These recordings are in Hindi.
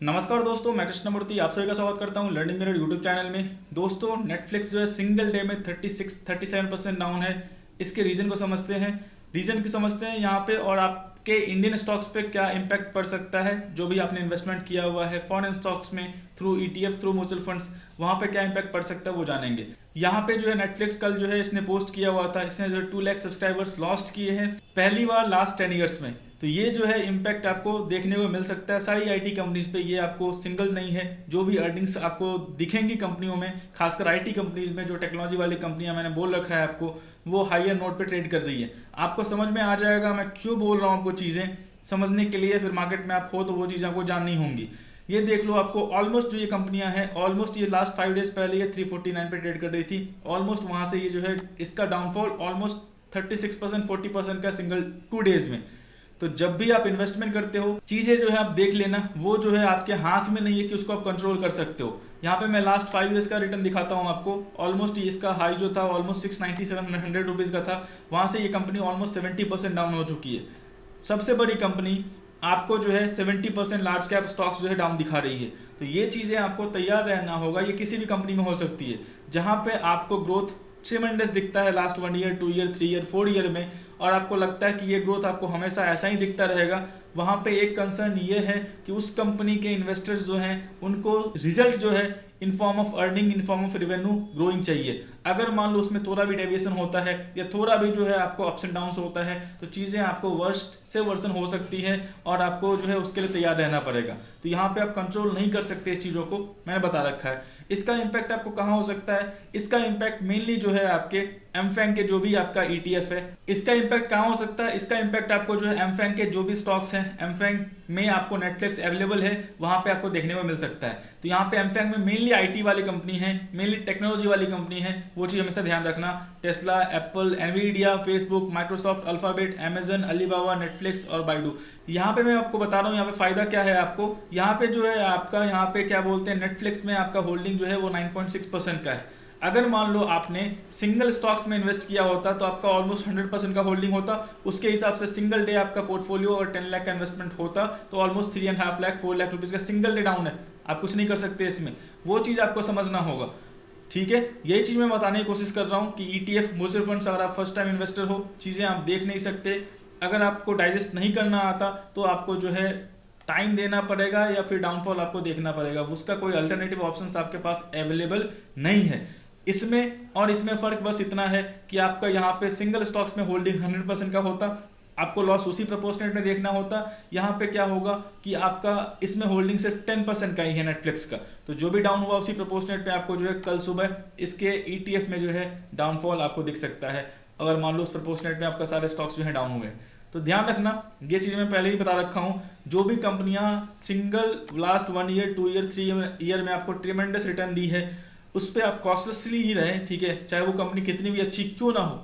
नमस्कार दोस्तों, मैं कृष्णमूर्ति आप सभी का स्वागत करता हूं लर्निंग मिरर यूट्यूब चैनल में। दोस्तों, नेटफ्लिक्स जो है सिंगल डे में 37% डाउन है। इसके रीजन को समझते हैं, यहाँ पे, और आपके इंडियन स्टॉक्स पे क्या इम्पैक्ट पड़ सकता है। जो भी आपने इन्वेस्टमेंट किया हुआ है फॉरेन स्टॉक्स में through ETF, through mutual funds, वहां पे क्या इम्पैक्ट पड़ सकता है वो जानेंगे। यहाँ पे जो है नेटफ्लिक्स कल जो है इसने पोस्ट किया हुआ था, इसने जो है 2 लाख सब्सक्राइबर्स लॉस्ट किए हैं पहली बार लास्ट 10 ईयर्स में। तो ये जो है इम्पैक्ट आपको देखने को मिल सकता है सारी आईटी कंपनीज पे। ये आपको सिंगल नहीं है, जो भी अर्निंग्स आपको दिखेंगी कंपनियों में, खासकर आईटी कंपनीज में, जो टेक्नोलॉजी वाली कंपनियां मैंने बोल रखा है आपको, वो हायर नोट पे ट्रेड कर रही है। आपको समझ में आ जाएगा मैं क्यों बोल रहा हूँ आपको चीज़ें समझने के लिए। फिर मार्केट में आप हो तो वो चीज़ें आपको जाननी होंगी। ये देख लो, आपको ऑलमोस्ट जो ये कंपनियां हैं, ऑलमोस्ट ये लास्ट 5 डेज पहले ये 349 पे ट्रेड कर रही थी। ऑलमोस्ट वहां से ये जो है इसका डाउनफॉल ऑलमोस्ट 36% 40% का सिंगल 2 डेज में। तो जब भी आप इन्वेस्टमेंट करते हो, चीजें जो है आप देख लेना, वो जो है आपके हाथ में नहीं है कि उसको आप कंट्रोल कर सकते हो। यहाँ पे मैं लास्ट 5 ईयर्स का रिटर्न दिखाता हूँ आपको। ऑलमोस्ट इसका हाई जो था ऑलमोस्ट 697 रुपीज का था, वहां से ये कंपनी ऑलमोस्ट 70% डाउन हो चुकी है। सबसे बड़ी कंपनी आपको जो है 70% लार्ज कैप स्टॉक्स जो है डाउन दिखा रही है। तो ये चीज़ें आपको तैयार रहना होगा। ये किसी भी कंपनी में हो सकती है जहाँ पे आपको ग्रोथ ट्रिमेंडस दिखता है last 1 year, 2 year, 3 year, 4 year में, और आपको लगता है कि ये ग्रोथ आपको हमेशा ऐसा ही दिखता रहेगा। वहाँ पे एक कंसर्न ये है कि उस कंपनी के इन्वेस्टर्स जो हैं उनको रिजल्ट जो है in form of earning, in form of revenue growing चाहिए। अगर मान लो उसमें थोड़ा भी डेविएशन होता है या थोड़ा भी जो है आपको अप्स एंड डाउन्स होता है, तो चीज़ें आपको वर्स्ट से वर्सन हो सकती है और आपको जो है उसके लिए तैयार रहना पड़ेगा। तो यहाँ पे आप कंट्रोल नहीं कर सकते इस चीज़ों को, मैंने बता रखा है। इसका इम्पैक्ट आपको कहाँ हो सकता है? इसका इम्पैक्ट मेनली जो है आपके एमफैंग के जो भी आपका ईटीएफ है, इसका इम्पैक्ट कहाँ हो सकता है? इसका इम्पैक्ट आपको जो है एमफैंग के जो भी स्टॉक्स हैं, एमफैंग में आपको नेटफ्लिक्स अवेलेबल है, वहां पे आपको देखने को मिल सकता है। तो यहाँ पे एमफैंग में मेनली आईटी वाली कंपनी है, मेनली टेक्नोलॉजी वाली कंपनी है, वो चीज़ हमेशा ध्यान रखना। Tesla, Apple, Nvidia, Facebook, Microsoft, alphabet, Amazon, Alibaba, Netflix और बाइडू। यहाँ पे मैं आपको बता रहा हूँ यहाँ पे फायदा क्या है आपको। यहाँ पे जो है आपका, यहाँ पे क्या बोलते हैं, नेटफ्लिक्स में आपका होल्डिंग जो है वो 9.6% का है। अगर मान लो आपने सिंगल स्टॉक्स में इन्वेस्ट किया होता तो आपका ऑलमोस्ट 100% का होल्डिंग होता। उसके हिसाब से सिंगल डे आपका पोर्टफोलियो और 10 लाख का इन्वेस्टमेंट होता तो ऑलमोस्ट 3.5 लाख 4 लाख रुपीज का सिंगल डे डाउन है। आप कुछ नहीं कर सकते इसमें, वो चीज़ आपको समझना होगा। ठीक है, यही चीज़ मैं बताने की कोशिश कर रहा हूँ कि ईटीएफ, म्यूचुअल फंड्स, अगर आप फर्स्ट टाइम इन्वेस्टर हो, चीज़ें आप देख नहीं सकते। अगर आपको डाइजेस्ट नहीं करना आता तो आपको जो है टाइम देना पड़ेगा या फिर डाउनफॉल आपको देखना पड़ेगा। उसका कोई अल्टरनेटिव ऑप्शंस आपके पास अवेलेबल नहीं है। इसमें और इसमें फ़र्क बस इतना है कि आपका यहाँ पे सिंगल स्टॉक्स में होल्डिंग 100% का होता, आपको लॉस उसी प्रोपोर्शनेट में देखना होता। यहाँ पे क्या होगा कि आपका इसमें होल्डिंग सिर्फ 10% का ही है नेटफ्लिक्स का, तो जो भी डाउन हुआ उसी प्रोपोर्शनेट पे आपको जो है कल सुबह इसके ईटीएफ में जो है डाउनफॉल आपको दिख सकता है, अगर मान लो उस प्रोपोर्शनेट में आपका सारे स्टॉक्स जो है डाउन हुए। तो ध्यान रखना, ये चीज़ मैं पहले ही बता रखा हूँ। जो भी कंपनियां single last 1 year, 2 year, 3 year में आपको ट्रिमेंडस रिटर्न दी है, उस पर आप कॉशियसली ही रहें। ठीक है, चाहे वो कंपनी कितनी भी अच्छी क्यों ना हो,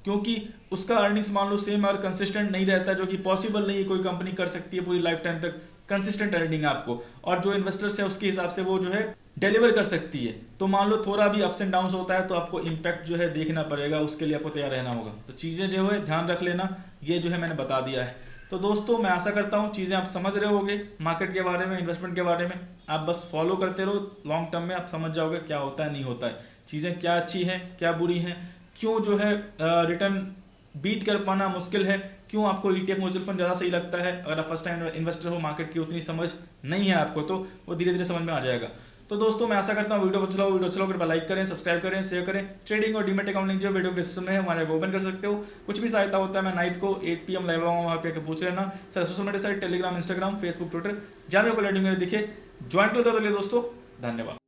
क्योंकि उसका अर्निंग्स मान लो सेम और कंसिस्टेंट नहीं रहता, जो कि पॉसिबल नहीं है कोई कंपनी कर सकती है पूरी लाइफ टाइम तक कंसिस्टेंट अर्निंग आपको, और जो इन्वेस्टर्स है उसके हिसाब से वो जो है डिलीवर कर सकती है। तो मान लो थोड़ा भी अप्स एंड डाउन्स होता है तो आपको इम्पैक्ट जो है देखना पड़ेगा, उसके लिए आपको तैयार रहना होगा। तो चीज़ें जो है ध्यान रख लेना, ये जो है मैंने बता दिया है। तो दोस्तों, मैं आशा करता हूँ चीज़ें आप समझ रहे होगे मार्केट के बारे में, इन्वेस्टमेंट के बारे में। आप बस फॉलो करते रहो, लॉन्ग टर्म में आप समझ जाओगे क्या होता है नहीं होता है, चीज़ें क्या अच्छी हैं क्या बुरी हैं, क्यों जो है रिटर्न बीट कर पाना मुश्किल है, क्यों आपको ईटीएफ म्यूचुअल फंड ज़्यादा सही लगता है। अगर आप फर्स्ट टाइम इन्वेस्टर हो, मार्केट की उतनी समझ नहीं है आपको, तो वो धीरे धीरे समझ में आ जाएगा। तो दोस्तों, मैं आशा करता हूँ वीडियो अच्छा लगा कृपया लाइक करें, सब्सक्राइब करें, शेयर करें। ट्रेडिंग और डीमेट अकाउंट लिंक जो वीडियो डिस्क्रिप्शन में है हमारे ओपन कर सकते हो। कुछ भी सहायता होता है मैं नाइट को 8 PM लाइव आऊँगा, वहाँ पे पूछ लेना। Sir social media site Telegram, Instagram, Facebook, Twitter, जहाँ भी आपको लर्निंग मेरे दिखे ज्वाइन कर दो। दोस्तों धन्यवाद।